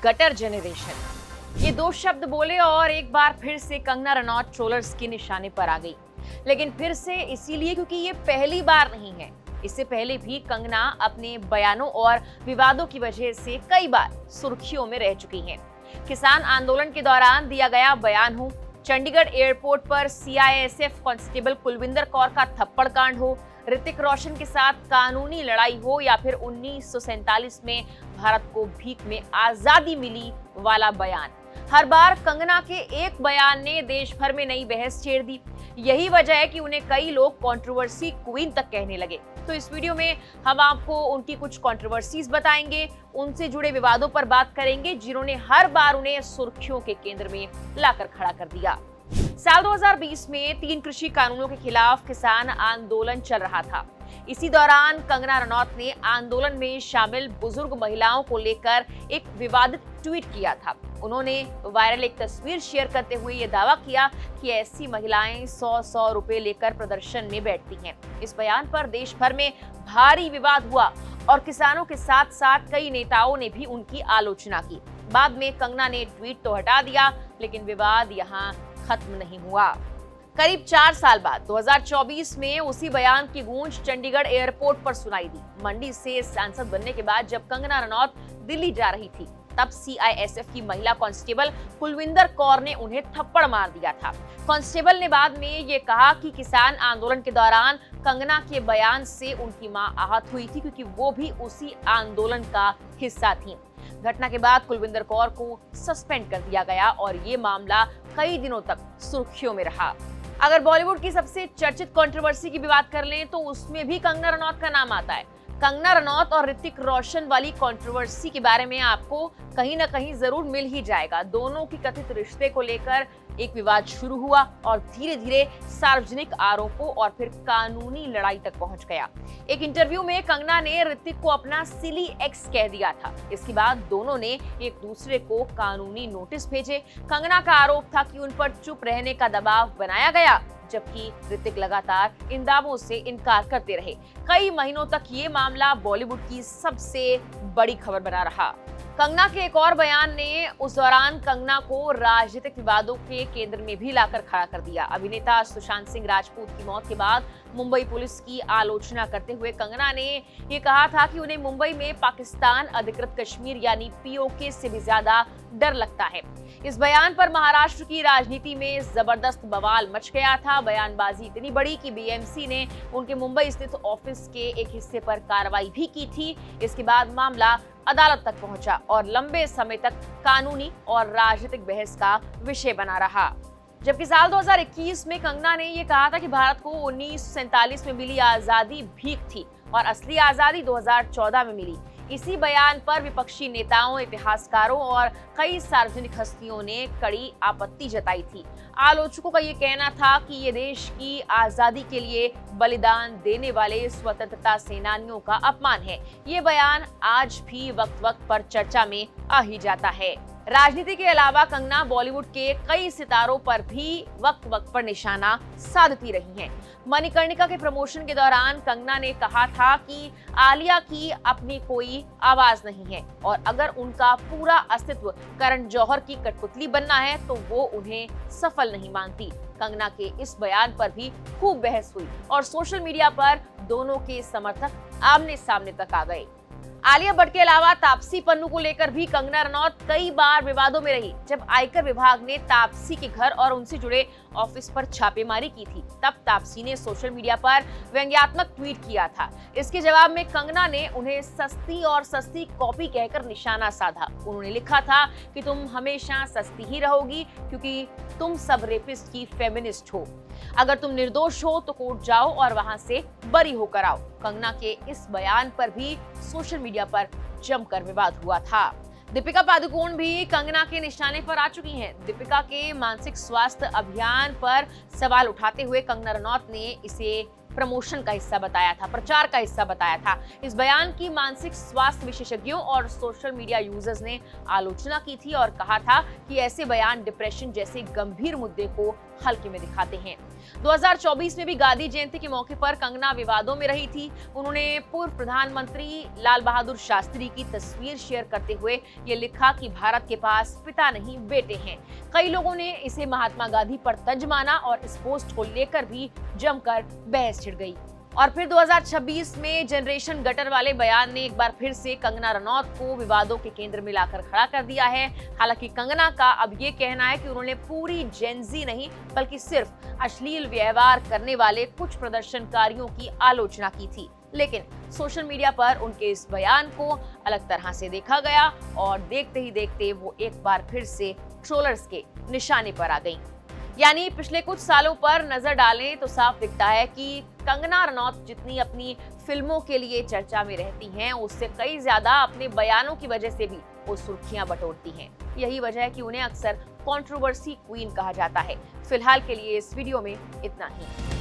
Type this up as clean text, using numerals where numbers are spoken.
Gutter generation. ये दो शब्द बोले और एक बार फिर से कंगना रनौत ट्रोलर्स के निशाने पर आ गई। लेकिन फिर से इसीलिए क्योंकि ये पहली बार नहीं है। इससे पहले भी कंगना अपने बयानों और विवादों की वजह से कई बार सुर्खियों में रह चुकी हैं। किसान आंदोलन के दौरान दिया गया बयान हो, चंडीगढ़ एयरपोर्ट पर सीआईएसएफ कांस्टेबल कुलविंदर कौर का थप्पड़ कांड हो, ऋतिक रोशन के साथ कानूनी लड़ाई हो या फिर 1947 में भारत को भीख में आजादी मिली वाला बयान, हर बार कंगना के एक बयान ने देश भर में नई बहस छेड़ दी। यही वजह है कि उन्हें कई लोग कंट्रोवर्सी क्वीन तक कहने लगे। तो इस वीडियो में हम आपको उनकी कुछ कंट्रोवर्सीज बताएंगे, उनसे जुड़े विवादों पर बात करेंगे जिन्होंने हर बार उन्हें सुर्खियों के केंद्र में लाकर खड़ा कर दिया। साल 2020 में 3 कृषि कानूनों के खिलाफ किसान आंदोलन चल रहा था। इसी दौरान कंगना रनौत ने आंदोलन में शामिल बुजुर्ग महिलाओं को लेकर एक विवादित ट्वीट किया था। उन्होंने वायरल एक तस्वीर शेयर करते हुए ये दावा किया कि ऐसी महिलाएं 100-100 रुपए लेकर प्रदर्शन में बैठती हैं। इस बयान पर देश भर में भारी विवाद हुआ और किसानों के साथ साथ कई नेताओं ने भी उनकी आलोचना की। बाद में कंगना ने ट्वीट तो हटा दिया, लेकिन विवाद यहाँ खत्म नहीं हुआ। करीब 4 साल बाद 2024 में उसी बयान की गूंज चंडीगढ़ एयरपोर्ट पर सुनाई दी। मंडी से सांसद बनने के बाद जब कंगना रनौत दिल्ली जा रही थी, तब सीआईएसएफ की महिला कांस्टेबल कुलविंदर कौर ने उन्हें थप्पड़ मार दिया था। कांस्टेबल ने बाद में ये कहा कि किसान आंदोलन के दौरान कंगना के बयान से उनकी मां आहत हुई थी, क्योंकि वो भी उसी आंदोलन का हिस्सा थी। घटना के बाद कुलविंदर कौर को सस्पेंड कर दिया गया और ये मामला कई दिनों तक सुर्खियों में रहा। अगर बॉलीवुड की सबसे चर्चित कंट्रोवर्सी की भी बात कर लें तो उसमें भी कंगना रनौत का नाम आता है। कंगना रनौत और ऋतिक रोशन वाली कंट्रोवर्सी के बारे में आपको कहीं ना कहीं जरूर मिल ही जाएगा। दोनों की कथित रिश्ते को लेकर एक विवाद शुरू हुआ और धीरे धीरे सार्वजनिक आरोपों और फिर कानूनी लड़ाई तक पहुंच गया। एक इंटरव्यू में कंगना ने ऋतिक को अपना सिली एक्स कह दिया था। इसके बाद दोनों ने एक दूसरे को कानूनी नोटिस भेजे। कंगना का आरोप था कि उन पर चुप रहने का दबाव बनाया गया, जबकि ऋतिक लगातार इन दावों से इनकार करते रहे। कई महीनों तक ये मामला बॉलीवुड की सबसे बड़ी खबर बना रहा। कंगना के एक और बयान ने उस दौरान कंगना को राजनीतिक विवादों के केंद्र में भी लाकर खड़ा कर दिया। अभिनेता सुशांत सिंह राजपूत की मौत के बाद मुंबई पुलिस की आलोचना करते हुए कंगना ने ये कहा था कि उन्हें मुंबई में पाकिस्तान अधिकृत कश्मीर यानी पीओके से भी ज्यादा डर लगता है। इस बयान पर महाराष्ट्र की राजनीति में जबरदस्त बवाल मच गया था। बयानबाजी इतनी बड़ी कि बीएमसी ने उनके मुंबई स्थित ऑफिस के एक हिस्से पर कार्रवाई भी की थी। इसके बाद मामला अदालत तक पहुंचा और लंबे समय तक कानूनी और राजनीतिक बहस का विषय बना रहा। जबकि साल 2021 में कंगना ने यह कहा था कि भारत को 1947 में मिली आजादी भीख थी और असली आजादी 2014 में मिली। इसी बयान पर विपक्षी नेताओं, इतिहासकारों और कई सार्वजनिक हस्तियों ने कड़ी आपत्ति जताई थी। आलोचकों का ये कहना था कि ये देश की आजादी के लिए बलिदान देने वाले स्वतंत्रता सेनानियों का अपमान है। ये बयान आज भी वक्त वक्त पर चर्चा में आ ही जाता है। राजनीति के अलावा कंगना बॉलीवुड के कई सितारों पर भी वक्त वक्त पर निशाना साधती रही हैं। मणिकर्णिका के प्रमोशन के दौरान कंगना ने कहा था कि आलिया की अपनी कोई आवाज नहीं है और अगर उनका पूरा अस्तित्व करण जौहर की कठपुतली बनना है तो वो उन्हें सफल नहीं मानती। कंगना के इस बयान पर भी खूब बहस हुई और सोशल मीडिया पर दोनों के समर्थक आमने सामने तक आ गए। आलिया भट्ट के अलावा तापसी पन्नू को लेकर भी कंगना रनौत कई बार विवादों में रही। जब आयकर विभाग ने तापसी के घर और उनसे जुड़े ऑफिस पर छापेमारी की थी, तब तापसी ने सोशल मीडिया पर व्यंग्यात्मक ट्वीट किया था। इसके जवाब में कंगना ने उन्हें सस्ती और सस्ती कॉपी कहकर निशाना साधा। उन्होंने लिखा था कि तुम हमेशा सस्ती ही रहोगी क्योंकि तुम सब रेपिस्ट की फेमिनिस्ट हो। अगर तुम निर्दोष हो तो कोर्ट जाओ और वहां से बरी होकर आओ। कंगना के इस बयान पर भी सोशल मीडिया पर जमकर विवाद हुआ था। दीपिका पादुकोण भी कंगना के निशाने पर आ चुकी हैं। दीपिका के मानसिक स्वास्थ्य अभियान पर सवाल उठाते हुए कंगना रनौत ने इसे प्रमोशन का हिस्सा बताया था, प्रचार का हिस्सा बताया था। इस बयान की मानसिक स्वास्थ्य विशेषज्ञों और सोशल मीडिया यूजर्स ने आलोचना की थी और कहा था कि ऐसे बयान डिप्रेशन जैसे गंभीर मुद्दे को हल्के में दिखाते हैं। 2024 में भी गांधी जयंती के मौके पर कंगना विवादों में रही थी। उन्होंने पूर्व प्रधानमंत्री लाल बहादुर शास्त्री की तस्वीर शेयर करते हुए ये लिखा कि भारत के पास पिता नहीं बेटे हैं। कई लोगों ने इसे महात्मा गांधी पर तंज माना और इस पोस्ट को लेकर भी जमकर बहस छिड़ गई। और फिर 2026 में जनरेशन गटर वाले बयान ने एक बार फिर से कंगना रनौत को विवादों के केंद्र में लाकर खड़ा कर दिया है। हालांकि कंगना का अब ये कहना है कि उन्होंने पूरी जेनजी नहीं बल्कि सिर्फ अश्लील व्यवहार करने वाले कुछ प्रदर्शनकारियों की आलोचना की थी, लेकिन सोशल मीडिया पर उनके इस बयान को अलग तरह से देखा गया और देखते ही देखते वो एक बार फिर से ट्रोलर्स के निशाने पर आ गईं। यानी पिछले कुछ सालों पर नजर डालें तो साफ दिखता है कि कंगना रनौत जितनी अपनी फिल्मों के लिए चर्चा में रहती हैं, उससे कई ज्यादा अपने बयानों की वजह से भी वो सुर्खियां बटोरती हैं। यही वजह है कि उन्हें अक्सर कंट्रोवर्सी क्वीन कहा जाता है। फिलहाल के लिए इस वीडियो में इतना ही।